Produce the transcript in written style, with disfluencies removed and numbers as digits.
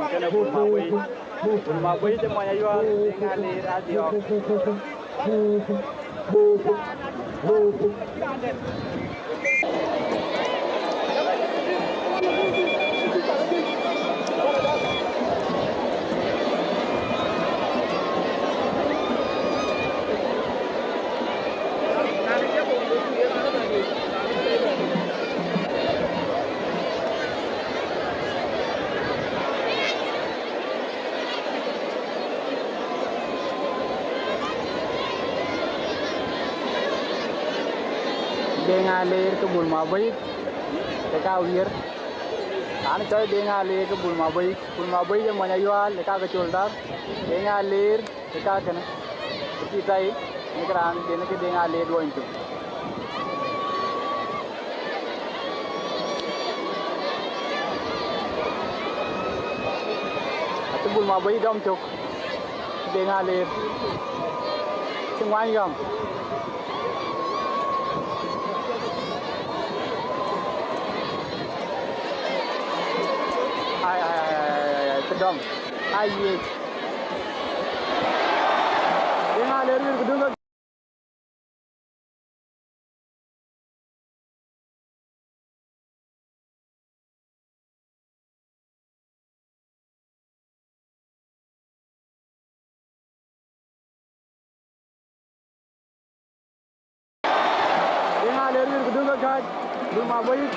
kena Bul-Maboyic mo Ayual dengan Aler Adhiok. Deng Aler ke Bul-Maboyic, leka wir. Ane coy Deng Aler ke Bul-Maboyic yang mana Ayual leka ke Chol Deng Aler leka kena. Kita ini kerana dena ke Deng Aleer-Duonytung. Atu Bul-Maboyic dom cok Deng Aler. Semua yang sedang aye Deng Aler kedua Deng Aler kedua guys Bul-Maboyic